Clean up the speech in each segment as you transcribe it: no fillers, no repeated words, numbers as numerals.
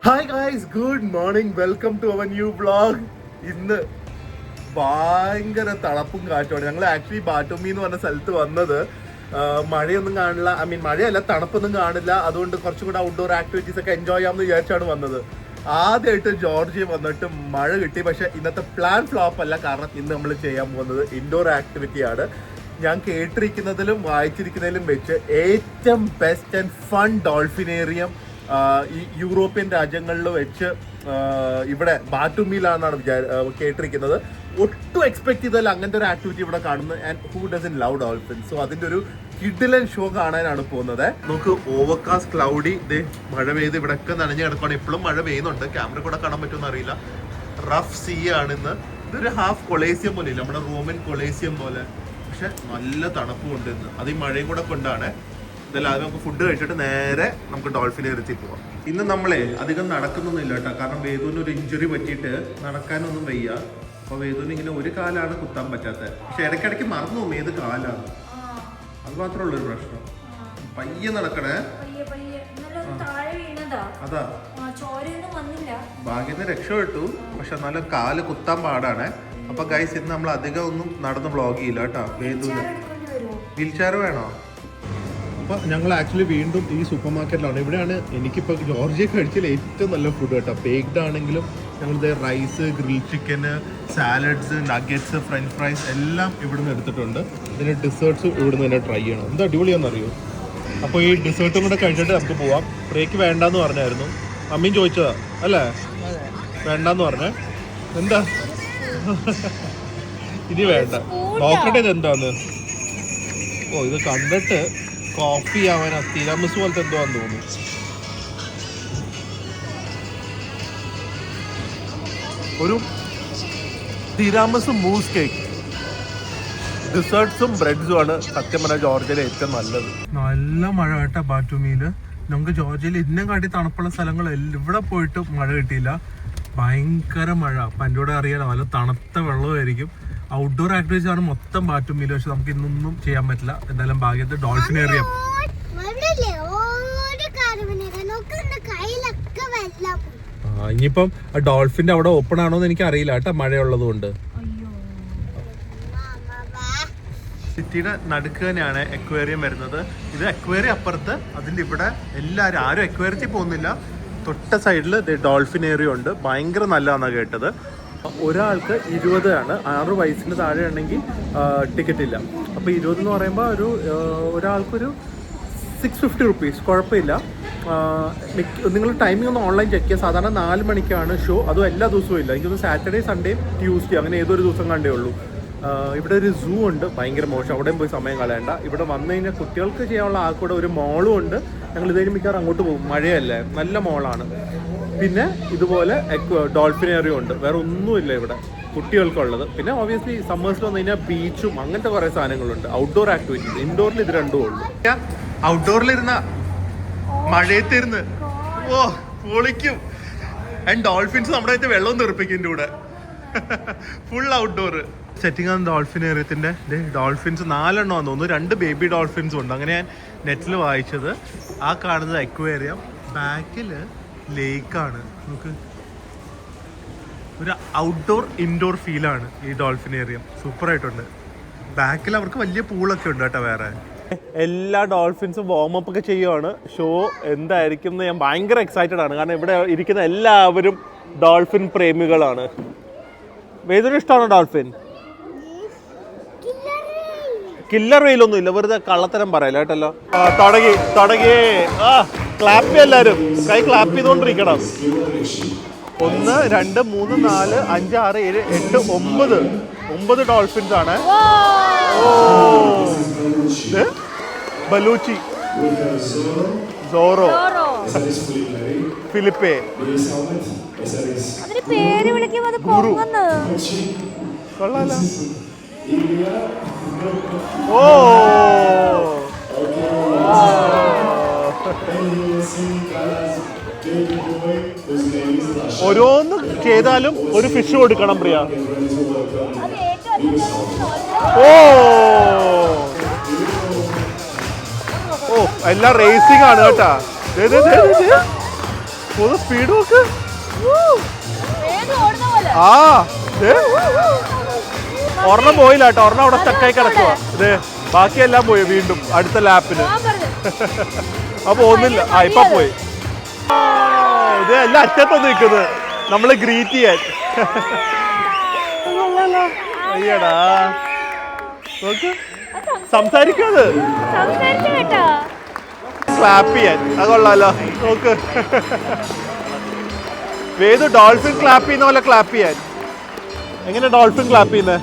Hi guys, good morning, welcome to our new vlog. ഇന്ന് ഭയങ്കര തണുപ്പും കാറ്റുമാണ്. ഞങ്ങൾ ആക്ച്വലി ബാറ്റോമി എന്ന് പറഞ്ഞ സ്ഥലത്ത് വന്നത് മഴയൊന്നും കാണില്ല, മഴയല്ല, തണുപ്പൊന്നും കാണില്ല. അതുകൊണ്ട് കുറച്ചും കൂടെ ഔട്ട്ഡോർ ആക്ടിവിറ്റീസ് ഒക്കെ എൻജോയ് ചെയ്യാമെന്ന് വിചാരിച്ചാണ് വന്നത്. ആദ്യമായിട്ട് ജോർജിയ വന്നിട്ട് മഴ കിട്ടി. പക്ഷെ ഇന്നത്തെ പ്ലാൻ ഫ്ലോപ്പ് അല്ല, കാരണം ഇന്ന് നമ്മൾ ചെയ്യാൻ പോകുന്നത് ഇൻഡോർ ആക്ടിവിറ്റിയാണ്. ഞാൻ കേട്ടിരിക്കുന്നതിലും വായിച്ചിരിക്കുന്നതിലും വെച്ച് ഏറ്റവും ബെസ്റ്റ് ആൻഡ് ഫൺ ഡോൾഫിനേറിയം ഈ യൂറോപ്യൻ രാജ്യങ്ങളിൽ വെച്ച് ഇവിടെ ബാറ്റുമിയിലാണെന്നാണ് കേട്ടിരിക്കുന്നത്. ഒട്ടും എക്സ്പെക്ട് ചെയ്താൽ അങ്ങനത്തെ ഒരു ആക്ടിവിറ്റി ഇവിടെ കാണുന്നത്. And who doesn't love dolphin. So അതിന്റെ ഒരു കിഡിലൻ ഷോ കാണാനാണ് പോകുന്നത്. നമുക്ക് ഓവർകാസ്റ്റ് ക്ലൗഡി, മഴ പെയ്ത് ഇവിടെ ഒക്കെ നനഞ്ഞു കിടക്കുകയാണ്. ഇപ്പോഴും മഴ പെയ്യുന്നുണ്ട്, ക്യാമറ കൂടെ കാണാൻ പറ്റുമെന്ന് അറിയില്ല. റഫ് സീ ആണ് ഇന്ന്. ഇതൊരു ഹാഫ് കൊളേസിയം പോലെ ഇല്ല, നമ്മുടെ റോമൻ കൊളേസിയം പോലെ. പക്ഷെ നല്ല തണുപ്പും ഉണ്ട് ഇന്ന്, അത് ഈ മഴയും കൂടെ കൊണ്ടാണ്. ഇതെല്ലാം നമുക്ക് ഫുഡ് കഴിച്ചിട്ട് നേരെ നമുക്ക് ഡോൾഫിനെത്തി പോവാം. ഇന്ന് നമ്മളെ അധികം നടക്കുന്നൊന്നും ഇല്ല കേട്ടോ, കാരണം വേദുവിന് ഒരു ഇഞ്ചുറി പറ്റിയിട്ട് നടക്കാനൊന്നും വയ്യ. അപ്പോൾ വേദുവിന് ഇങ്ങനെ ഒരു കാലാണ് കുത്താൻ പറ്റാത്തത്. പക്ഷെ ഇടയ്ക്കിടയ്ക്ക് മറന്നു പോകും ഏത് കാലാണ്, അത് മാത്രമുള്ളൊരു പ്രശ്നം. പയ്യെ നടക്കണേ. അതാ ഭാഗ്യത്തിന് രക്ഷപ്പെട്ടു, പക്ഷെ എന്നാലും കാല് കുത്താൻ പാടാണ്. അപ്പൊ ഗൈസ്, ഇന്ന് നമ്മൾ അധികം ഒന്നും നടന്ന് വ്ളോഗ് ചെയ്യില്ല കേട്ടോ. വേദുവിന് വീൽ ചെയർ വേണോ? അപ്പോൾ ഞങ്ങൾ ആക്ച്വലി വീണ്ടും ഈ സൂപ്പർ മാർക്കറ്റിലാണ്. ഇവിടെയാണ് എനിക്കിപ്പോൾ ജോർജിയ കഴിച്ചാൽ ഏറ്റവും നല്ല ഫുഡ് കേട്ടോ. ബേക്ക്ഡ് ആണെങ്കിലും ഞങ്ങളിത് റൈസ്, ഗ്രിൽ ചിക്കന്, സാലഡ്സ്, നഗറ്റ്സ്, ഫ്രഞ്ച് ഫ്രൈസ് എല്ലാം ഇവിടുന്ന് എടുത്തിട്ടുണ്ട്. ഇതിൻ്റെ ഡിസേർട്ട്സും ഇവിടുന്ന് തന്നെ ട്രൈ ചെയ്യണം. എന്താ അടിപൊളിയാണെന്നറിയോ. അപ്പോൾ ഈ ഡിസേർട്ടും കൂടെ കഴിച്ചിട്ട് നമുക്ക് പോവാം. ബ്രേക്ക് വേണ്ടാന്ന് പറഞ്ഞായിരുന്നു, അമ്മയും ചോദിച്ചതാ അല്ലേ, വേണ്ടാന്ന് പറഞ്ഞേ. എന്താ ഇനി വേണ്ട, നോക്കട്ടെ ഇത് എന്താന്ന്. ഓ, ഇത് കണ്ടിട്ട് കോഫി ആവാനാ, തിരാമിസ് പോലത്തെ എന്തോ ആണെന്ന് തോന്നുന്നു. ഒരു തിരാമിസ് മൂസ് കേക്ക്. ഡിസേർട്ട്സും ബ്രെഡ്സും ആണ് സത്യം പറഞ്ഞാൽ ജോർജിയയിലെ ഏറ്റവും നല്ലത്. നല്ല മഴ കേട്ടോ ബാറ്റുമിയില്. നമുക്ക് ജോർജിയയിൽ ഇന്നും കാട്ടി തണുപ്പുള്ള സ്ഥലങ്ങൾ ഇവിടെ പോയിട്ട് മഴ കിട്ടിയില്ല. ഭയങ്കര മഴ. അപ്പം എൻ്റെ കൂടെ അറിയാലോ, നല്ല തണുത്ത വെള്ളമായിരിക്കും. ഔട്ട്ഡോർ ആക്ടിവിറ്റീസ് ആണ് മൊത്തം ബാറ്റുമിയിൽ. പക്ഷെ നമുക്ക് ഇന്നൊന്നും ചെയ്യാൻ പറ്റില്ല. എന്തായാലും ഭാഗ്യത്തിൽ ഡോൾഫിനേറിയം. ഇനിയിപ്പം ഡോൾഫിന്റെ അവിടെ ഓപ്പൺ ആണോന്ന് എനിക്ക് അറിയില്ല കേട്ടോ, മഴയുള്ളത് കൊണ്ട്. സിറ്റിയുടെ നടുക്ക് തന്നെയാണ് എക്വേറിയം വരുന്നത്. ഇത് എക്വേറിയം അപ്പുറത്ത്, അതിൻ്റെ ഇവിടെ എല്ലാവരും ആരും എക്വേറിയത്തിൽ പോകുന്നില്ല. തൊട്ട സൈഡിൽ ഡോൾഫിനേറിയം ഉണ്ട്. ഭയങ്കര നല്ലതാണെന്നാണ് കേട്ടത്. ഒരാൾക്ക് 20 ആണ്. 6 വയസ്സിന് താഴെ ആണെങ്കിൽ ടിക്കറ്റ് ഇല്ല. അപ്പോൾ 20 എന്ന് പറയുമ്പോൾ ഒരാൾക്കൊരു 650 റുപ്പീസ്. കുഴപ്പമില്ല. നിങ്ങൾ ടൈമിംഗ് ഒന്ന് ഓൺലൈൻ ചെക്ക് ചെയ്യുക. സാധാരണ 4 മണിക്കാണ് ഷോ. അതും എല്ലാ ദിവസവും ഇല്ല. എനിക്കൊന്ന് സാറ്റർഡേ, സൺഡേ, ട്യൂസ്ഡേ അങ്ങനെ ഏതൊരു ദിവസം കണ്ടേ ഉള്ളൂ. ഇവിടെ ഒരു സൂ ഉണ്ട്, ഭയങ്കര മോശം. അവിടെയും പോയി സമയം കളയണ്ട. ഇവിടെ വന്നു കഴിഞ്ഞാൽ കുട്ടികൾക്ക് ചെയ്യാനുള്ള ആൾക്കൂടെ ഒരു മോളും ഉണ്ട്. ഞങ്ങൾ ഇതേലും മിക്കവാറും അങ്ങോട്ട് പോകും, മഴയല്ലേ, നല്ല മോളാണ്. പിന്നെ ഇതുപോലെ ഡോൾഫിനേറിയം ഉണ്ട്. വേറെ ഒന്നുമില്ല ഇവിടെ കുട്ടികൾക്കുള്ളത്. പിന്നെ ഓബിയസ്ലി സമ്മേഴ്സിൽ വന്നു കഴിഞ്ഞാൽ ബീച്ചും അങ്ങനത്തെ കുറേ സാധനങ്ങളുണ്ട്. Outdoor activities. ഇൻഡോറിൽ ഇത് രണ്ടും ഉള്ളൂ. ഔട്ട്ഡോറിലിരുന്ന മഴയത്തിരുന്ന് ഓ പൊളിക്കും. ആൻഡ് ഡോൾഫിൻസ് നമ്മുടെ അടുത്ത് വെള്ളം തെറിപ്പിക്കും കൂടെ. ഫുൾ ഔട്ട്ഡോർ സെറ്റിംഗ് ആണ് ഡോൾഫിനേറിയത്തിന്റെ. ഡോൾഫിൻസ് 4 എണ്ണം തോന്നുന്നു. 2 ബേബി ഡോൾഫിൻസും ഉണ്ട്. അങ്ങനെ ഞാൻ നെറ്റിൽ വായിച്ചത്. ആ കാണുന്നത് എക്വേറിയം, ബാക്കില് ലേക്കാണ്. നമുക്ക് ഒരു ഔട്ട്ഡോർ ഇൻഡോർ ഫീലാണ് ഈ ഡോൾഫിനേറിയം. സൂപ്പറായിട്ടുണ്ട്. ബാക്കിൽ അവർക്ക് വലിയ പൂളൊക്കെ ഉണ്ട് കേട്ടോ. വേറെ എല്ലാ ഡോൾഫിൻസും വാർമപ്പ് ഒക്കെ ചെയ്യുവാണ്. ഷോ എന്തായിരിക്കും എന്ന് ഞാൻ ഭയങ്കര എക്സൈറ്റഡ് ആണ്. കാരണം ഇവിടെ ഇരിക്കുന്ന എല്ലാവരും ഡോൾഫിൻ പ്രേമികളാണ്. വേദന ഇഷ്ടമാണോ ഡോൾഫിൻ? കില്ലർ വെയിലൊന്നും ഇല്ല, വെറുതെ കള്ളത്തരം പറയല്ലോ കേട്ടല്ലോ. തുടങ്ങി ക്ലാപ്പ് എല്ലാവരും കൈ ക്ലാപ്പ് ചെയ്തുകൊണ്ടിരിക്കണം. 1, 2, 3, 4, 5, 6, 7, 8, 9 ഡോൾഫിൻസ് ആണ്. ബലൂച്ചി, സോറോ, ഫിലിപ്പെ, ഗുരു. കൊള്ളാലോ. ഓ ഓരോന്ന് ചെയ്താലും ഒരു ഫിഷ് കൊടുക്കണം പ്രിയ. ഓ ഓ എല്ലാം റേസിംഗ് ആണ് കേട്ടാ. ഒന്ന് സ്പീഡ് നോക്ക്. ആ ഒരെണ്ണം പോയില്ല കേട്ടോ, ഒരെണ്ണം അവിടെ സ്റ്റക്കായി കിടക്കുക. ഇത് ബാക്കിയെല്ലാം പോയി വീണ്ടും അടുത്ത ലാപ്പിന്. അപ്പൊ ഒന്നില്ല. ആ ഇപ്പൊ പോയി. ഇത് എല്ലാം അറ്റത്തൊന്ന് നിൽക്കുന്നത് നമ്മള് ഗ്രീറ്റ് ചെയ്യാൻ. അയ്യടാ നോക്ക്, സംസാരിക്കുന്നത് ക്ലാപ്പ് ചെയ്യാൻ. അത് കൊള്ളാലോ. നോക്ക്, വേദു ഡോൾഫിൻ ക്ലാപ്പ് ചെയ്യുന്ന പോലെ ക്ലാപ്പ് ചെയ്യാൻ. എങ്ങനെ ഡോൾഫിൻ ക്ലാപ്പ് ചെയ്യുന്നത്?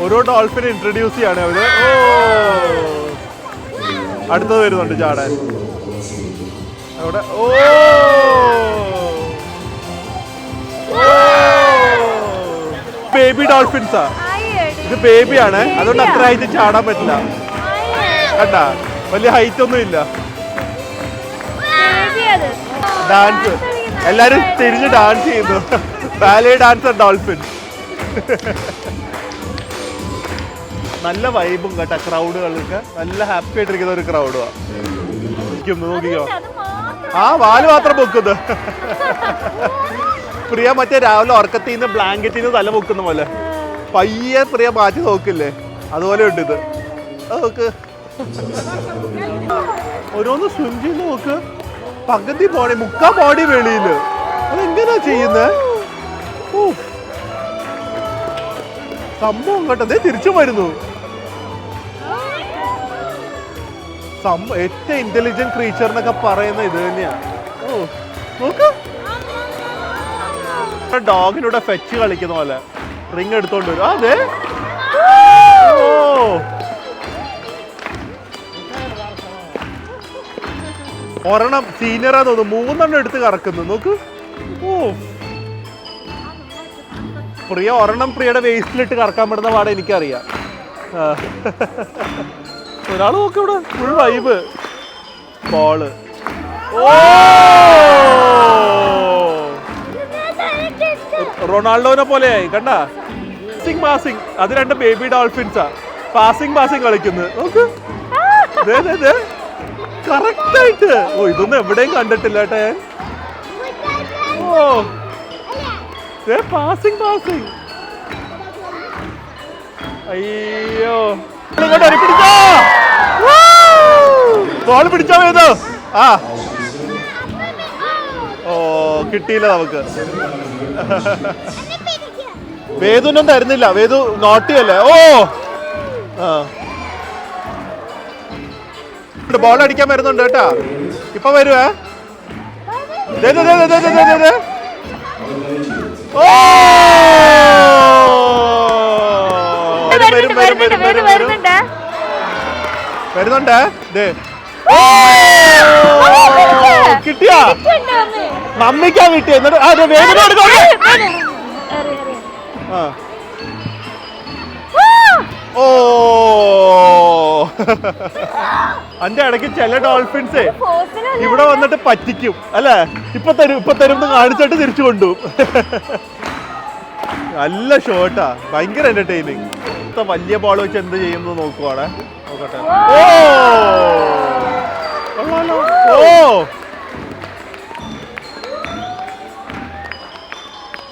ഓരോ ഡോൾഫിനെ ഇൻട്രൊഡ്യൂസ് ചെയ്യാണ് അവര്. അടുത്തത് വരുന്നുണ്ട് ചാടാൻ അവിടെ. ബേബി ഡോൾഫിൻസാ. ഇത് ബേബിയാണ്, അതുകൊണ്ട് അത്ര ഹൈറ്റ് ചാടാൻ പറ്റില്ല. കണ്ടാ, വലിയ ഹൈറ്റ് ഒന്നും ഇല്ല. ഡാൻസ് എല്ലാരും തിരിഞ്ഞ് ഡാൻസ് ചെയ്യുന്നു. Ballet dancer dolphin. നല്ല വൈബും കേട്ടോ, ക്രൗഡുകൾക്ക് നല്ല ഹാപ്പി ആയിട്ടിരിക്കുന്ന ഒരു ക്രൗഡുവാ. നോക്കിക്കോ, ആ വാല് മാത്രം പൊക്കുന്നത്. പ്രിയ മറ്റേ രാവിലെ ഉറക്കത്തിൽ നിന്ന് ബ്ലാങ്കറ്റിൽ നിന്ന് തല പൊക്കുന്ന പോലെ പയ്യെ പ്രിയ മാറ്റി നോക്കില്ലേ, അതുപോലെ ഉണ്ട് ഇത്. നോക്ക്, ഓരോന്ന് സ്വിം ചെയ്ത് നോക്ക്. പകുതി ബോഡി, മുക്കാ ബോഡി വെളിയില്. അതെങ്ങനാ ചെയ്യുന്നത്? സംഭവം കേട്ടോ, തിരിച്ചു വരുന്നു. ഏറ്റവും ഇന്റലിജന്റ് ക്രീച്ചർ എന്നൊക്കെ പറയുന്ന ഇത് തന്നെയാ. നോക്ക്, ഡോഗിനൂടെ ഫെച്ച് കളിക്കുന്ന പോലെ റിങ് എടുത്തോണ്ട് വരും. അതെ, ഒരെണ്ണം സീനിയറാ തോന്നുന്നു, 3 എടുത്ത് കറക്കുന്നു. നോക്ക്, പ്രിയ ഒരെണ്ണം പ്രിയയുടെ വേസ്റ്റിലിട്ട് കറക്കാൻ പറ്റുന്ന പാടെ എനിക്കറിയാം. ഒരാൾ നോക്ക്, ഇവിടെ ഫുൾ വൈബ്. ബോള് റൊണാൾഡോനെ പോലെയായി കണ്ട. പാസിംഗ്, അത് 2 ബേബി ഡോൾഫിൻസാ. പാസിംഗ് കളിക്കുന്നത്. നോക്ക്, കറക്റ്റ് ആയിട്ട്. ഇതൊന്നും എവിടെയും കണ്ടിട്ടില്ല കേട്ടെ. പാസിംഗ്. അയ്യോ, ഇങ്ങോട്ട് പിടിച്ചോ, ബോൾ പിടിച്ചോ വേദു. ആ കിട്ടിയില്ല നമുക്ക്. വേദുനൊന്നും തരുന്നില്ല, വേദു നോട്ടിയല്ലേ. ബോൾ അടിക്കാൻ വരുന്നുണ്ട് കേട്ടാ, ഇപ്പൊ വരുവേ. വരുന്നുണ്ട്. കിട്ടിയാ, മമ്മിക്കാ കിട്ടിയ. അതിന്റെ ഇടയ്ക്ക് ചില ഡോൾഫിൻസ് ഇവിടെ വന്നിട്ട് പറ്റിക്കും അല്ലേ. ഇപ്പൊ തരും കാണിച്ചിട്ട് തിരിച്ചു കൊണ്ടുപോകും. നല്ല ഷോട്ടാ, ഭയങ്കര എന്റർടൈനിങ്. വലിയ ബോൾ വെച്ച് എന്ത് ചെയ്യുന്നത് നോക്കുവാണ്. നോക്കട്ടെ.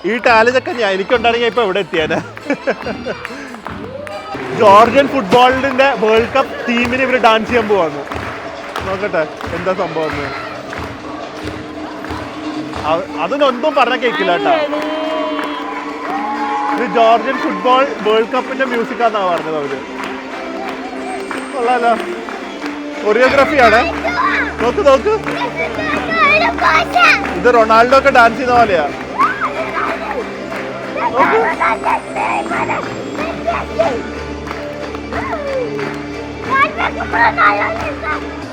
ഈ ടാലന്റൊക്കെ എനിക്കുണ്ടാണെങ്കിൽ ഇപ്പൊ എവിടെ എത്തിയാനാ. ജോർജിയൻ ഫുട്ബോളിന്റെ വേൾഡ് കപ്പ് ടീമിന് ഇവര് ഡാൻസ് ചെയ്യാൻ പോവാന്ന്. നോക്കട്ടെ എന്താ സംഭവം. അതിനൊന്നും പറഞ്ഞ കേക്കില്ല കേട്ടാ. ഇത് ജോർജിയൻ ഫുട്ബോൾ വേൾഡ് കപ്പിന്റെ മ്യൂസിക്കാന്നാ പറഞ്ഞത് അവര്. കൊള്ളാലോ, കൊറിയോഗ്രാഫിയാണ്. നോക്ക്, ഇത് റൊണാൾഡോ ഒക്കെ ഡാൻസ് ചെയ്യുന്ന പോലെയാ.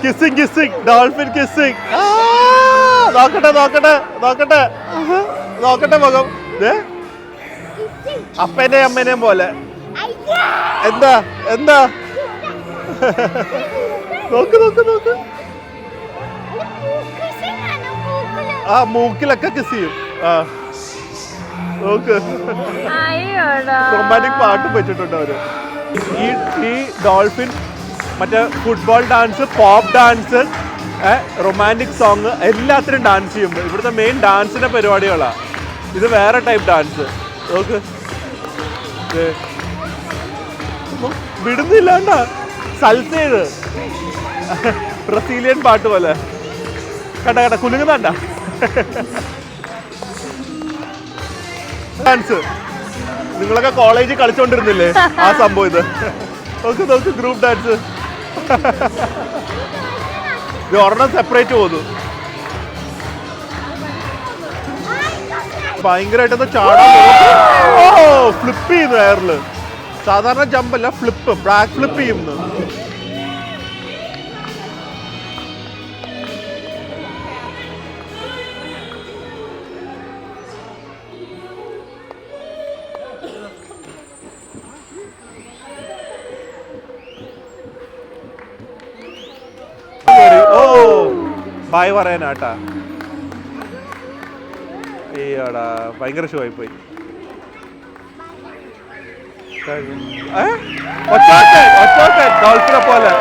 Kissing, dolphin kissing. നോക്കട്ടെ മുഖം. അപ്പേനെയും അമ്മേനെയും പോലെ. എന്താ നോക്ക്. ആ മൂക്കിലൊക്കെ കിസ് ചെയ്യും. നോക്ക് റൊമാൻറ്റിക് പാട്ടും വെച്ചിട്ടുണ്ട് അവര്. ഈ ഡോൾഫിൻ മറ്റേ football dance, pop dance, romantic song എല്ലാത്തിനും ഡാൻസ് ചെയ്യുമ്പോൾ ഇവിടുത്തെ മെയിൻ ഡാൻസിന്റെ പരിപാടികളാണ്. ഇത് വേറെ ടൈപ്പ് ഡാൻസ്. നോക്ക് വിടുന്നില്ല. സൽസ ചെയ്ത് ബ്രസീലിയൻ പാട്ട് പോലെ കണ്ട കുലുങ്ങുന്നണ്ട ഡാൻസ്. നിങ്ങളൊക്കെ കോളേജിൽ കളിച്ചോണ്ടിരുന്നില്ലേ ആ സംഭവം ഇത്? നോക്ക് ഗ്രൂപ്പ് ഡാൻസ്. ഇത് ഒരെണ്ണം സെപ്പറേറ്റ് പോന്നു. ഭയങ്കരമായിട്ടൊന്ന് ചാടാൻ ഫ്ലിപ്പ് ചെയ്യുന്നു എയറില്. സാധാരണ ജമ്പല്ല, ഫ്ലിപ്പ്, ബാക്ക് ഫ്ലിപ്പ് ചെയ്യുന്നു. ബായ് പറയാനാട്ടാ. ഈടാ ഭയങ്കര ഷോ ആയി പോയി. ഡോൾഫിനെ പോലെ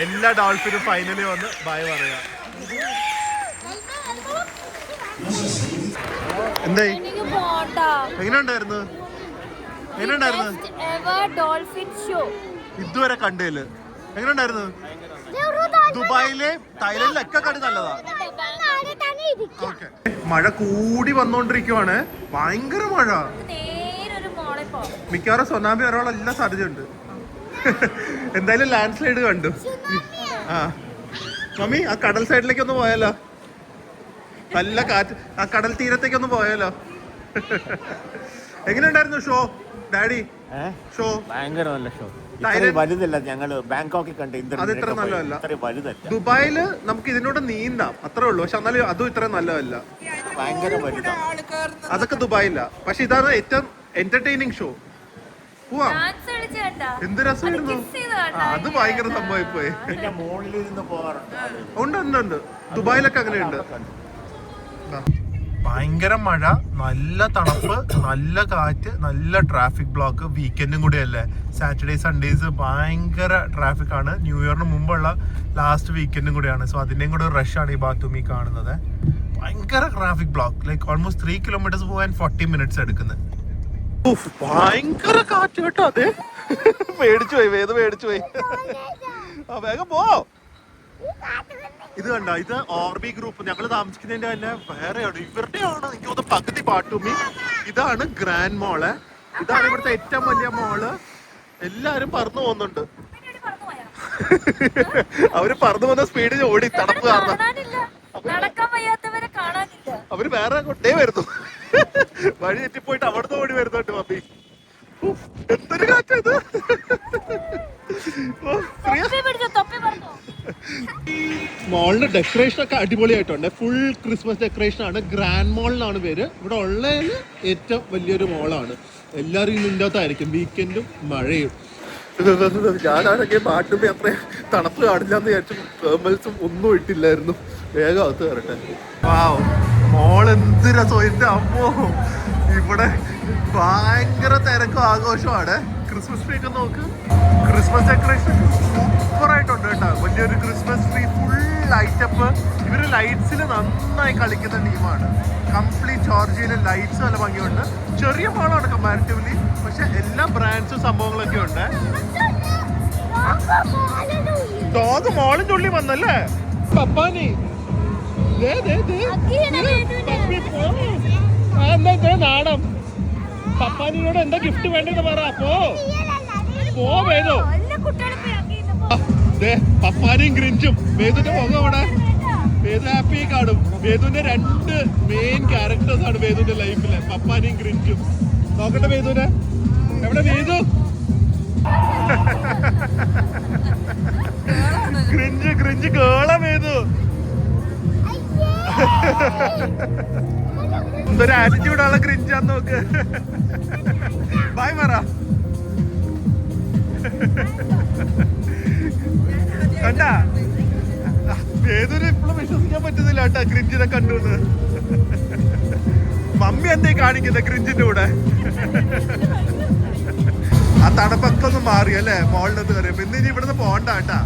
എല്ലാ ഡോൾഫിനും ഫൈനലി വന്ന് ബായ് പറയാ. എന്തായി? എങ്ങനെയുണ്ടായിരുന്നു? ഇതുവരെ കണ്ടേല് എങ്ങനെയുണ്ടായിരുന്നു? ദുബായിലെ തായ്ലൻഡിലൊക്കെ കണ്ട് നല്ലതാ. മഴ കൂടി വന്നോണ്ടിരിക്കുവാണ്. ഭയങ്കര മഴ. മിക്കവാറും സുനാമി വരാനുള്ള എല്ലാ സാധ്യതയുണ്ട്. എന്തായാലും ലാൻഡ് സ്ലൈഡ് കണ്ടു. ആ മമ്മി, ആ കടൽ സൈഡിലേക്ക് ഒന്ന് പോയാലോ? നല്ല കാറ്റ്. ആ കടൽ തീരത്തേക്ക് ഒന്ന് പോയാലോ? എങ്ങനെയുണ്ടായിരുന്നു ഷോ ഡാഡി? ഷോ ഭയങ്കര നല്ല ഷോ. വലുതല്ല, ഞങ്ങള് ബാങ്കോക്കിൽ കണ്ട് അത് ഇത്ര നല്ലതല്ല. ദുബായില് നമുക്ക് ഇതിനോട് നീന്താം, അത്രേ ഉള്ളൂ. പക്ഷെ എന്നാലും അതും ഇത്ര നല്ലതല്ല. ഭയങ്കര വലുതാണ്. അതൊക്കെ ദുബായില്ല. പക്ഷെ ഇതാണ് ഏറ്റവും എന്റർടൈനിങ് ഷോ. പോവാം. എന്ത് രസമായിരുന്നു. അത് ഭയങ്കര സംഭവമായി പോയി. ഉണ്ട് ദുബായിലൊക്കെ അങ്ങനെയുണ്ട്. ഭയങ്കര മഴ, നല്ല തണുപ്പ്, നല്ല കാറ്റ്, നല്ല ട്രാഫിക് ബ്ലോക്ക്. വീക്കെൻഡും കൂടി അല്ലേ, സാറ്റർഡേ സൺഡേസ് ഭയങ്കര ട്രാഫിക് ആണ്. ന്യൂ ഇയറിന് മുമ്പുള്ള ലാസ്റ്റ് വീക്കെൻഡും കൂടിയാണ്. സോ അതിന്റെയും കൂടെ റഷാണ് ഈ ബാത്തുമി കാണുന്നത്. ഭയങ്കര traffic block. Like almost 3 kilometres പോകാൻ 40 മിനിറ്റ്സ് എടുക്കുന്നത്. ഭയങ്കര കാറ്റ് കേട്ടോ. അതെ, പേടിച്ചു പോയി. വേഗം പോ. ഇത് കണ്ട, ഇത് ഓർബി ഗ്രൂപ്പ്. ഞങ്ങള് താമസിക്കുന്നതിന്റെ തന്നെ വേറെയാണ്, ഇവരുടെയാണ് എനിക്ക് തോന്നുന്നു പകുതി ബാത്തുമി. ഇതാണ് ഗ്രാൻഡ് മോള്. ഇതാണ് ഇവിടുത്തെ ഏറ്റവും വലിയ മോള്. എല്ലാരും പറന്നു പോകുന്നുണ്ട്. അവര് പറന്നു പോകുന്ന സ്പീഡിൽ ഓടി, തണുപ്പ് കാരണം. അവര് വേറെ കൊണ്ടേ വരുന്നു. വഴി തെറ്റിപ്പോയിട്ട് അവിടുന്ന് ഓടി വരുന്നുണ്ട് മമ്മി. എന്തൊരു കാറ്റത്. മോളിന്റെ ഡെക്കറേഷൻ ഒക്കെ അടിപൊളിയായിട്ടുണ്ട്. ഫുൾ ക്രിസ്മസ് ഡെക്കറേഷൻ ആണ്. ഗ്രാൻഡ് മോൾ എന്നാണ് പേര്. ഇവിടെ ഉള്ളതിൽ ഏറ്റവും വലിയൊരു മോളാണ്. എല്ലാവരും ഇതിൻ്റെ അകത്തായിരിക്കും. വീക്കെൻഡും മഴയും. ഞാനാണെങ്കിൽ പാട്ടും അത്ര തണുപ്പ് കാണില്ലാന്ന് വിചാരിച്ചു. തേർമൽസും ഒന്നും ഇട്ടില്ലായിരുന്നു. വേഗം അകത്ത് കയറട്ടെ. വാവ്, മോൾ എന്ത് രസം. എൻ്റെ അമ്മോ, ഇവിടെ ഭയങ്കര തിരക്കും ആഘോഷമാണ്. ക്രിസ്മസ് ട്രീ ഒക്കെ നോക്ക്. ക്രിസ്മസ് ഡെക്കറേഷൻ സൂപ്പർ ആയിട്ടുണ്ട് കേട്ടോ. വലിയൊരു ക്രിസ്മസ് ട്രീ, ഫുൾ ലൈറ്റപ്പ്. ഇവര് ലൈറ്റ്സിൽ നന്നായി കളിക്കുന്ന ടീമാണ്. കംപ്ലീറ്റ് ജോർജിയയിലെ ലൈറ്റ്സ് നല്ല ഭംഗിയുണ്ട്. ചെറിയ മോളാണ് കമ്പാരിറ്റീവ്ലി, പക്ഷെ എല്ലാ ബ്രാൻഡ്സും സംഭവങ്ങളൊക്കെ ഉണ്ട്. ഡോഗ് മോളും ചുള്ളി വന്നല്ലേ പപ്പാനി. നാണം. പപ്പാനിയോട് എന്താ ഗിഫ്റ്റ് വേണ്ടെന്ന് പറ. പോ വേദോ. പപ്പാനിയും ഗ്രിഞ്ചും വേദുന്റെ മുഖം അവിടെ. വേദു ഹാപ്പി കാണും. വേദുവിന്റെ 2 മെയിൻ ക്യാരക്ടേഴ്സ് ആണ് വേദുവിന്റെ ലൈഫില്, പപ്പാനിയും ഗ്രിഞ്ചും. നോക്കട്ടെ വേദുവിനെ. എവിടെ വേദു? ഗ്രിഞ്ച് കേള വേദു. എന്തൊരു ആറ്റിറ്റ്യൂഡാണ് ക്രിഞ്ചാന്ന് നോക്ക്. ബായ് പറ. കണ്ടാ ഏതൊരു ഇപ്പോഴും വിശ്വസിക്കാൻ പറ്റുന്നില്ല കേട്ടാ ക്രിഞ്ചിനെ കണ്ടുന്ന്. മമ്മി എന്തേ കാണിക്കുന്ന ക്രിഞ്ചിന്റെ കൂടെ. ആ തണുപ്പൊക്കെ ഒന്ന് മാറി അല്ലേ മോളിനകത്ത് കയറിയപ്പോ. ഇന്ന് ഇനി ഇവിടുന്ന് പോണ്ട കേട്ടാ.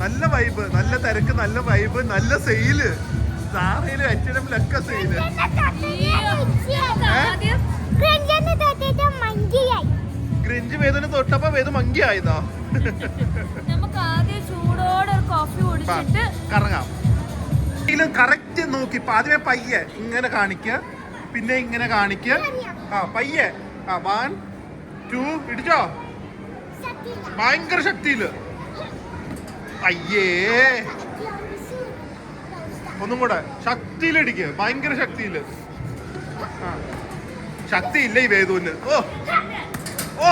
നല്ല വൈബ്, നല്ല തിരക്ക്, നല്ല വൈബ്, നല്ല സെയില്. സാറയിലും H&M-ലൊക്കെ സെയില്. ക്രിഞ്ച് വേദന തൊട്ടപ്പോ വേദ മങ്കി ആയതാ. കറങ്ങാം. കറക്റ്റ് നോക്കി ആദ്യമേ പയ്യെ ഇങ്ങനെ കാണിക്കുക, പിന്നെ ഇങ്ങനെ കാണിക്കുക. ആ പയ്യെ. ആ 1 2 ഇടിച്ചോ. ഭയങ്കര ശക്തിയില്. അയ്യേ ഒന്നും കൂടെ ശക്തിയിലിടിക്കുക. ഭയങ്കര ശക്തിയില്. ശക്തിയില്ല ഈ വേദുവിന്. ഓ ഓ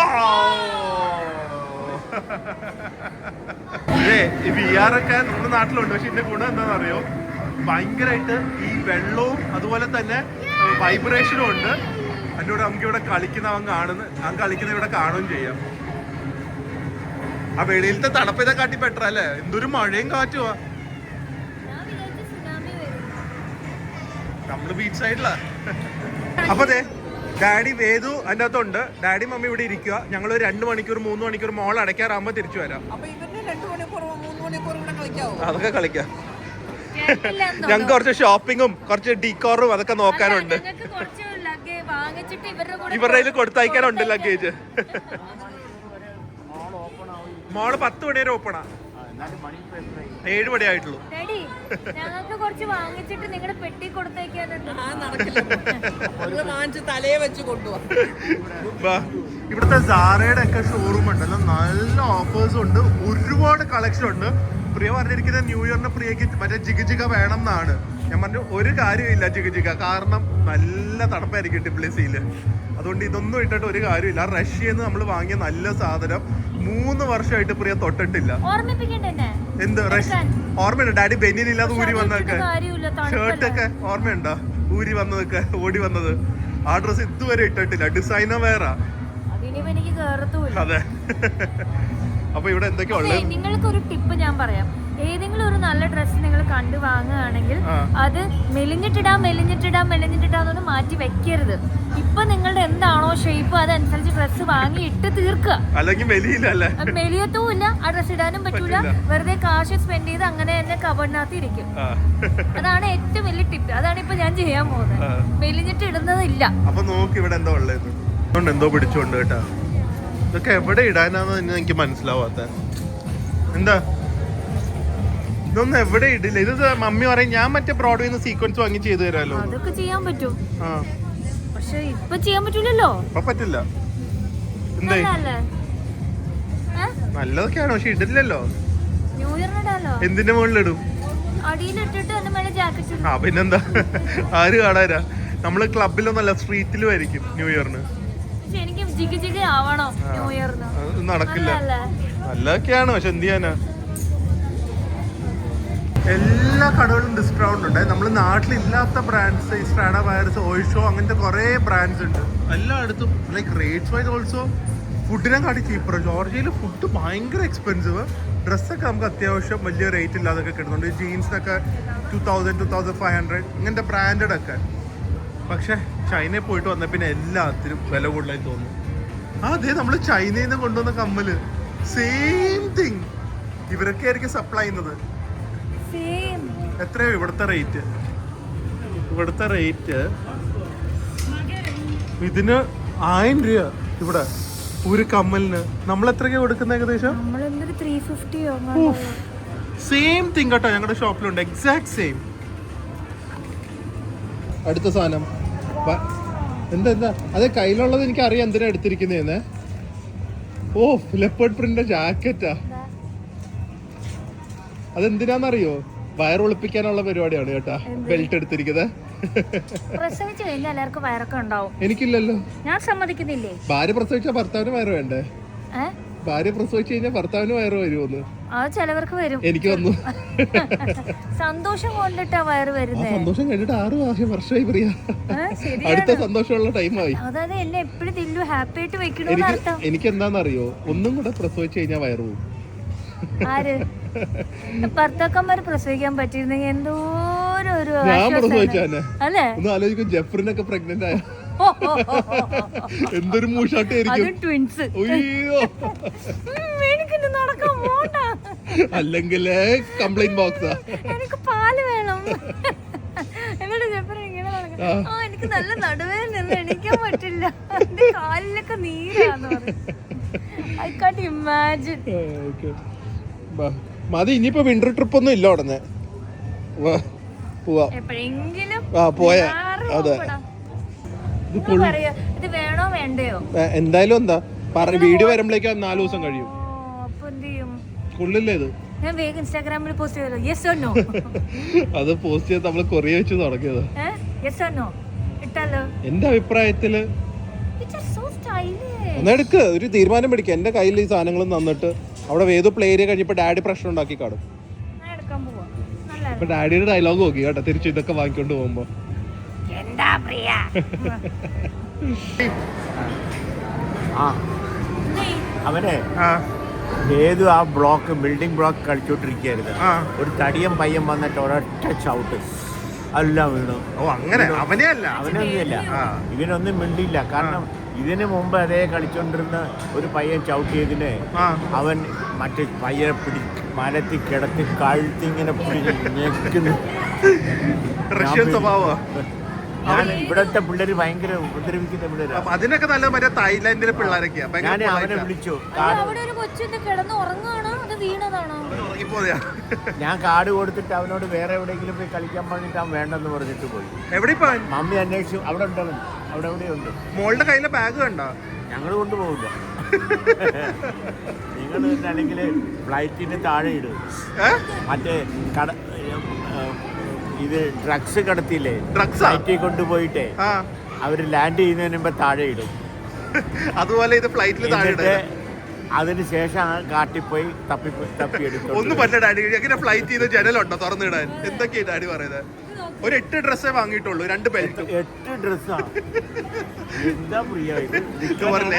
ഇതേ ഈ VR ഒക്കെ നമ്മുടെ നാട്ടിലുണ്ട്. പക്ഷെ ഇതിന്റെ ഗുണം എന്താണെന്ന് അറിയോ, ഭയങ്കരമായിട്ട് ഈ വെള്ളവും അതുപോലെ തന്നെ വൈബ്രേഷനും ഉണ്ട്. അതിൻ്റെ കൂടെ നമുക്ക് ഇവിടെ കളിക്കുന്നവൻ കളിക്കുന്ന ഇവിടെ കാണുകയും ചെയ്യാം. ആ വെളിയിലത്തെ തണുപ്പിനെ കാട്ടി ബെറ്റർ അല്ലേ. എന്തൊരു മഴയും കാറ്റുവാ. നമ്മള് ബീച്ച് സൈഡിലാ. അപ്പൊ അതെ ഡാഡി വേദു അതിൻ്റെ അകത്തുണ്ട്. ഡാഡി മമ്മി ഇവിടെ ഇരിക്കുക. ഞങ്ങൾ 2 മണിക്കൂർ 3 മണിക്കൂർ മോൾ അടയ്ക്കാറാകുമ്പോ തിരിച്ചു വരാം. അതൊക്കെ കളിക്കാം. ഞങ്ങൾക്ക് കുറച്ച് ഷോപ്പിങ്ങും കുറച്ച് ഡീക്കോറും അതൊക്കെ നോക്കാനുണ്ട്. ഇവരുടെ കയ്യിൽ കൊടുത്തയക്കാനുണ്ട് ലഗേജ്. മോള് 10 മണി വരെ ഓപ്പണാ. 7 മണി ആയിട്ടുള്ളൂ. ഇവിടുത്തെ സാറയുടെ ഒക്കെ ഷോറൂം ഉണ്ടല്ലോ, നല്ല ഓഫേഴ്സ് ഉണ്ട്, ഒരുപാട് കളക്ഷൻ ഉണ്ട്. പ്രിയ പറഞ്ഞിരിക്കുന്നത് ന്യൂ ഇയറിന് പ്രിയക്ക് മറ്റേ ജിഗ വേണം എന്നാണ്. ഞാൻ പറഞ്ഞു ഒരു കാര്യമില്ല ജിഗ, കാരണം നല്ല തണുപ്പായിരിക്കും ടിപ്ലിസിയില്. അതുകൊണ്ട് ഇതൊന്നും ഇട്ടിട്ട് ഒരു കാര്യമില്ല. റഷ്യന്ന് നമ്മൾ വാങ്ങിയ നല്ല സാധനം 3 വർഷമായിട്ട് പ്രിയ തൊട്ടിട്ടില്ല. എന്ത് ഓർമ്മയുണ്ടോ ഡാഡി ബെന്നിനില്ലാതെ ഊരി വന്നതൊക്കെ, ഷർട്ടൊക്കെ ഓർമ്മയുണ്ടോ ഊരി വന്നതൊക്കെ, ഓടി വന്നത്? ആ ഡ്രസ് ഇതുവരെ ഇട്ടിട്ടില്ല. ഡിസൈനർ വേറെ. അതെ. അപ്പൊ ഇവിടെ എന്തൊക്കെയാ ഉള്ളത്? നിങ്ങൾക്ക് ഒരു ടിപ്പ് ഞാൻ പറയാം. ഏതെങ്കിലും ഒരു നല്ല ഡ്രസ്സ് നിങ്ങൾ കണ്ടു വാങ്ങുകയാണെങ്കിൽ അത് മെലിഞ്ഞിട്ടിടാന്ന് മാറ്റി വെക്കരുത്. ഇപ്പൊ നിങ്ങളുടെ എന്താണോ ഷേപ്പ് അതനുസരിച്ച് ഡ്രസ്സ് വാങ്ങി ഇട്ട് തീർക്കുക. അല്ലെങ്കിൽ മെലിയത്തുമില്ല, ആ ഡ്രസ്സ് ഇടാനും പറ്റൂല. വെറുതെ കാശ് സ്പെൻഡ് ചെയ്ത് അങ്ങനെ തന്നെ കബറിനകത്ത് ഇരിക്കും. അതാണ് ഏറ്റവും വലിയ ടിപ്പ്. അതാണ് ഇപ്പൊ ഞാൻ ചെയ്യാൻ പോകുന്നത്. മെലിഞ്ഞിട്ട് ഇടുന്നതില്ല. അപ്പൊ നോക്ക് ഇവിടെ എന്തോ ഉള്ളത്. എന്തോ പിടിച്ചോണ്ട് കേട്ടാ. ഇതൊക്കെ എവിടെ ഇടാനാന്ന് എനിക്ക് മനസ്സിലാവാത്ത. എന്താ ഇതൊന്നും എവിടെ ഇടില്ല. ഇത് മമ്മി പറയും ഞാൻ മറ്റേ ബ്രോഡ്വേന്ന് സീക്വൻസ് വാങ്ങി ചെയ്തു തരാമല്ലോ. അതൊക്കെ ചെയ്യാൻ പറ്റും. പക്ഷെ ഇപ്പൊ ചെയ്യാൻ പറ്റൂലല്ലോ. ഇപ്പൊ പറ്റില്ല. എന്തേ നല്ലതൊക്കെയാണോ പക്ഷെ ഇടില്ലല്ലോ. ന്യൂ ഇയറിനിടാലോ. എന്തിന്റെ മുകളിലിടും? അടിയിലിട്ടിട്ട് അതിന്റെ മേലെ ജാക്കറ്റ്. ആ പിന്നെന്താ, ആര് കാണാനാ. നമ്മള് ക്ലബിലൊന്നല്ല സ്ട്രീറ്റിലും ആയിരിക്കും ന്യൂ ഇയറിന്. എനിക്ക് ജിഗ ആവണോ ന്യൂ ഇയറിന്? നടക്കില്ല. നല്ലതൊക്കെയാണ് പക്ഷെ എന്ത് ചെയ്യാനാ. എല്ലാ കടകളിലും ഡിസ്കൗണ്ട് ഉണ്ട്. നമ്മൾ നാട്ടിലില്ലാത്ത ബ്രാൻഡ്സ്, ഈ സ്ട്രാഡ വയർസ്, ഓയിഷോ, അങ്ങനത്തെ കുറേ ബ്രാൻഡ്സ് ഉണ്ട് എല്ലായിടത്തും. ലൈക്ക് റേറ്റ്സ് വൈസ് ഓൾസോ ഫുഡിനെ കാട്ടി ചീപ്പർ. ജോർജിയയിൽ ഫുഡ് ഭയങ്കര എക്സ്പെൻസീവ്. ഡ്രസ്സൊക്കെ നമുക്ക് അത്യാവശ്യം വലിയ റേറ്റ് ഇല്ലാതൊക്കെ കിട്ടുന്നുണ്ട്. ജീൻസിനൊക്കെ 2000 2500 ഇങ്ങനത്തെ ബ്രാൻഡഡ് ഒക്കെ. പക്ഷെ ചൈനയിൽ പോയിട്ട് വന്ന പിന്നെ എല്ലാത്തിനും വില കൂടുതലായി തോന്നുന്നു. അതെ നമ്മൾ ചൈനയിൽ നിന്ന് കൊണ്ടുവന്ന കമ്മല് സെയിം തിങ് ഇവരൊക്കെ ആയിരിക്കും സപ്ലൈ ചെയ്യുന്നത്. എത്രയോ ഇവിടുത്തെ റേറ്റ്? ഇവിടുത്തെ റേറ്റ് ഇതിന് 1000 രൂപ ഇവിടെ ഒരു കമ്മലിന്. നമ്മൾ എത്രയ്ക്കാ കൊടുക്കുന്നത് ഏകദേശം? സെയിം തിങ് കേട്ടോ ഞങ്ങളുടെ ഷോപ്പിലുണ്ട്, എക്സാക്ട് സെയിം. അടുത്ത സാധനം എന്താ അതെ കയ്യിലുള്ളത് എനിക്ക് അറിയാം എന്തിനാ എടുത്തിരിക്കുന്നേന്ന്. ഓ ലെപ്പേർഡ് പ്രിന്റ് ജാക്കറ്റാ. അതെന്തിനാന്നറിയോ? വയർ ഒളിപ്പിക്കാനുള്ള പരിപാടിയാണ് കേട്ടാ ബെൽറ്റ് എടുത്തിരിക്കുന്നത്. പ്രസവിച്ചു കഴിഞ്ഞാൽ എല്ലാവർക്കും വയറൊക്കെ ഉണ്ടാവും. എനിക്കില്ലല്ലോ. ഞാൻ സമ്മതിക്കുന്നില്ലേ. ഭാര്യ പ്രസവിച്ച ഭർത്താവിന് വയറ് വേണ്ടേ? ഭാര്യ പ്രസവിച്ചു കഴിഞ്ഞാൽ ഭർത്താവിന് വയറ് വരുമോന്ന്? അത് ചിലവർക്ക് വരും. എനിക്ക് വന്നു. സന്തോഷം കൊണ്ടിട്ടാ വയറ് വരുന്നത്. സന്തോഷം കഴിഞ്ഞിട്ട് 6 വർഷമായി പ്രിയ. അടുത്ത സന്തോഷമുള്ള ടൈമായി. അതായത് എന്നെ എപ്പോഴും ദില്ലു ഹാപ്പി ആയിട്ട് വെക്കണമെന്ന് അർത്ഥം. എനിക്ക് എന്താണെന്നറിയോ, ഒന്നും കൂടെ പ്രസവിച്ചു കഴിഞ്ഞാൽ വയറ് പോകും. ആര് ഭർത്താക്കന്മാര് പ്രസവിക്കാൻ പറ്റിയിരുന്നെങ്കിൽ എന്തോരൊരു ഞാൻ പ്രസവിച്ചാനെ അല്ലേ? ഒന്ന് ആലോചിക്കും, ജെഫ്രിനൊക്കെ പ്രഗ്നന്റ് ആയ എന്തൊരു മൂഷാട്ടായിരിക്കും. ട്വിൻസ്. അയ്യോ, എനിക്കിന്ന് നടക്കാൻ പോണ്ട. അല്ലെങ്കിൽ കംപ്ലൈന്റ് ബോക്സാ. എനിക്ക് പാല് വേണം. എന്നിട്ട് ജെഫ്രി ഇങ്ങനെ നടക്കാം. എനിക്ക് നല്ല നടുവേദന നിന്ന് എണീക്കാൻ പറ്റില്ല, എന്റെ കാലിലൊക്കെ നീരാന്ന് പറയും. I Kant imagine. മതി, ഇനിയിപ്പോ വിന്റർ ട്രിപ്പ് ഒന്നും ഇല്ല ഉടനെ. പോവാ എപ്പോഴെങ്കിലും. പോയാ അതെ. ഇത് വേണോ വേണ്ടയോ? എന്തായാലും എന്താ വീഡിയോ വരുമ്പോഴേക്കും 4 ദിവസം കഴിയും. അപ്പൊ എന്ത് ചെയ്യും? കൊള്ളില്ലേ ഇത്? ഞാൻ വേഗം ഇൻസ്റ്റാഗ്രാമിൽ പോസ്റ്റ് ചെയ്തല്ലോ. Yes or no? അത് പോസ്റ്റ് ചെയ്ത് നമ്മള് കൊറിയ വെച്ച് തുടങ്ങിയത്. യെസ് ഓർ നോ ഇട്ടാലോ? എന്റെ അഭിപ്രായത്തില് സോ സ്റ്റൈലിഷ്. ഒന്നെടുക്ക്, ഒരു തീരുമാനം പിടിക്കുക. എന്റെ കയ്യിൽ ഈ സാധനങ്ങൾ തന്നിട്ട് അവിടെ വേദു പ്ലേ ഏരിയ കഴിഞ്ഞപ്പോ ഡാഡി പ്രശ്നം ഉണ്ടാക്കി കാണും. അപ്പൊ ഡാഡിയുടെ ഡയലോഗ് നോക്കി കേട്ടോ, തിരിച്ചു ഇതൊക്കെ വാങ്ങിക്കൊണ്ട് പോകുമ്പോ. അവനെ ഏതു ആ ബ്ലോക്ക് ബിൽഡിംഗ് ബ്ലോക്ക് കളിച്ചോണ്ടിരിക്കുകയായിരുന്നു. ഒരു തടിയൻ പയ്യൻ വന്നിട്ട് ഒരൊറ്റ ചവിട്ട് എല്ലാം വീണു. അവനൊന്നുമില്ല, ഇവനൊന്നും മിണ്ടില്ല. കാരണം ഇതിനു മുമ്പ് അതേ കളിച്ചോണ്ടിരുന്ന ഒരു പയ്യൻ ചവിട്ടിയതിന് അവൻ മറ്റേ പയ്യനെ മരത്തിൽ കിടത്തി കഴുത്തിങ്ങനെ ഞെക്കുന്നു. ഞാൻ ഇവിടത്തെ പിള്ളേര് ഭയങ്കര ഉപദ്രവിക്കുന്ന പിള്ളേര്. അതിനൊക്കെ നല്ല മറ്റേ തായ്ലാന്റിലെ പിള്ളേരൊക്കെയാ. ഞാൻ അവനെ വിളിച്ചു, ഞാൻ കാർഡ് കൊടുത്തിട്ട് അവനോട് വേറെ എവിടെയെങ്കിലും പോയി കളിക്കാൻ പറഞ്ഞിട്ട് അവൻ വേണ്ടെന്ന് പറഞ്ഞിട്ട് പോയി. എവിടെ മമ്മി അന്വേഷിച്ചു, അവിടെ ഉണ്ടവൻ, അവിടെ എവിടെയുണ്ട്. മോളുടെ കയ്യിലെ ബാഗ് കണ്ടോ? ഞങ്ങൾ കൊണ്ടുപോകില്ല. നിങ്ങൾ അല്ലെങ്കിൽ ഫ്ലൈറ്റിന് താഴെ ഇടും. മറ്റേ ഇത് ഡ്രഗ്സ് കടത്തിയില്ലേ, ഫ്ലൈറ്റിൽ കൊണ്ടുപോയിട്ടേ അവര് ലാൻഡ് ചെയ്യുന്നതിന് മുമ്പ് താഴെ ഇടും. അതുപോലെ ഇത് ഫ്ലൈറ്റിൽ താഴെ അതിനുശേഷം കാട്ടിപ്പോയി തപ്പിയെടുക്കും. ഒന്നും പറ്റില്ല ഡാഡി. എങ്ങനെ ഫ്ലൈറ്റ് ചെയ്ത് ജനലുണ്ടോ തുറന്നിടാൻ? എന്തൊക്കെയാ ഡാഡി പറയുന്നത്? ഒരു 8 ഡ്രസ്സേ വാങ്ങിയിട്ടുള്ളൂ, 2 ബെൽറ്റും. 8 ഡ്രസ്സാണ്. എന്താ പ്രിയ ഇത്?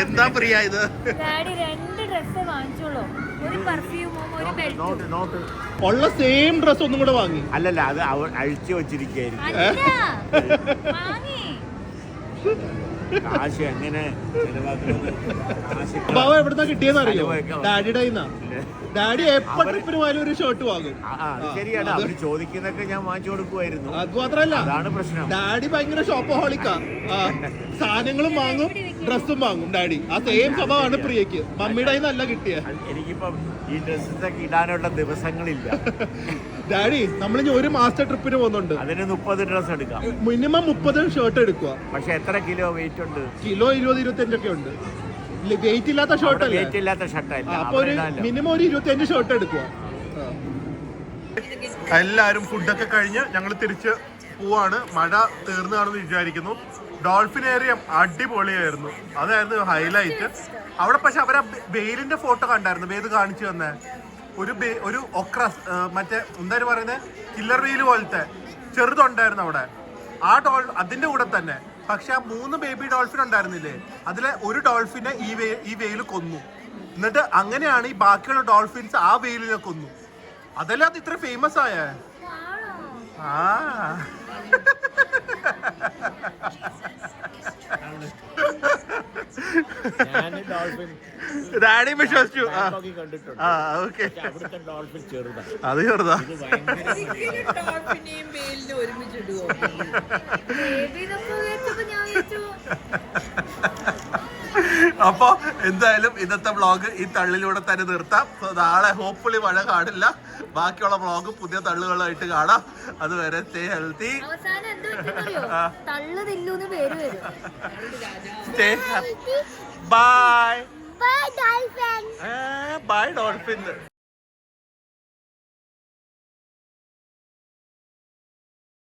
എന്താ പ്രിയ ഇത്? ഡാഡി 2 ഡ്രസ്സേ വാങ്ങിച്ചോളൂ, ഒരു പെർഫ്യൂമും ഒരു ബെൽറ്റും. ഉള്ള സെയിം ഡ്രസ് ഒന്നും കൂടെ വാങ്ങി. അല്ലല്ല, അത് അഴിച്ചു വെച്ചിരിക്കുകയായിരിക്കും. കാശ് എങ്ങനെ എവിടുന്നാ കിട്ടിയെന്ന് അറിയോ? ഡാഡിയുടെ ഡാഡി എപ്പോ ട്രിപ്പിന് പോയാലും ഒരു ഷർട്ട് വാങ്ങും. ശരിയാണ്, അവര് ചോദിക്കുന്നൊക്കെ ഞാൻ വാങ്ങിച്ചു കൊടുക്കുമായിരുന്നു. അത് മാത്രല്ല, അതാണ് പ്രശ്നം. ഡാഡി ഭയങ്കര ഷോപ്പഹോളിക്കാ. സാധനങ്ങളും വാങ്ങും, ഡ്രസ്സും വാങ്ങും ഡാഡി. ആ സെയിം സ്വഭാവമാണ് പ്രിയക്ക്. മമ്മിയുടെ നല്ല കിട്ടിയ. എനിക്കിപ്പം ഈ ഡ്രസ്സൊക്കെ ഇടാനുള്ള ദിവസങ്ങളില്ല. ഡാഡി നമ്മളിനി ഒരു മാസത്തെ ട്രിപ്പിന് പോകുന്നുണ്ട്, അതിന് 30 ഡ്രസ് എടുക്കാം. മിനിമം 30 ഷർട്ട് എടുക്കുക. പക്ഷെ എത്ര കിലോ വെയിറ്റ് ഉണ്ട്? കിലോ 20-25 ഒക്കെ ഉണ്ട്. വെയിറ്റ് ഇല്ലാത്ത ഷർട്ട് അല്ലേ? വെയിറ്റ് ഇല്ലാത്ത ഷർട്ടല്ല. അപ്പൊ ഒരു മിനിമം ഒരു 25 ഷർട്ട് എടുക്കുക. എല്ലാരും ഫുഡൊക്കെ കഴിഞ്ഞ് ഞങ്ങൾ തിരിച്ച് പോവാണ്. മഴ തീർന്നാണെന്ന് വിചാരിക്കുന്നു. ഡോൾഫിൻ ഏരിയ അടിപൊളിയായിരുന്നു, അതായിരുന്നു ഹൈലൈറ്റ്. അവിടെ പക്ഷെ അവരാ വെയിലിന്റെ ഫോട്ടോ കണ്ടായിരുന്നു, വേദ് കാണിച്ചു തന്നെ. ഒരു ഒക്രസ് മറ്റേ എന്തായാലും പറയുന്നത് കില്ലർ വെയിൽ പോലത്തെ ചെറുതുണ്ടായിരുന്നു അവിടെ. അതിന്റെ കൂടെ തന്നെ പക്ഷെ ആ 3 ബേബി ഡോൾഫിൻ ഉണ്ടായിരുന്നില്ലേ, അതിലെ ഒരു ഡോൾഫിനെ ഈ വെയിൽ കൊന്നു. എന്നിട്ട് അങ്ങനെയാണ് ഈ ബാക്കിയുള്ള ഡോൾഫിൻസ് ആ വെയിലിനെ കൊന്നു. അതല്ലേ അത് ഇത്ര ഫേമസ് ആയ. ഡാഡി വിശ്വസിച്ചു. അത് ചെറുതാ. അപ്പൊ എന്തായാലും ഇന്നത്തെ വ്ളോഗ് ഈ തള്ളിലൂടെ തന്നെ നിർത്താം. നാളെ ഹോപ്പ്ഫുള്ളി മഴ കാണില്ല. ബാക്കിയുള്ള വ്ളോഗ് പുതിയ തള്ളുകളായിട്ട് കാണാം. അതുവരെ stay healthy, stay happy. Bye bye dolphin.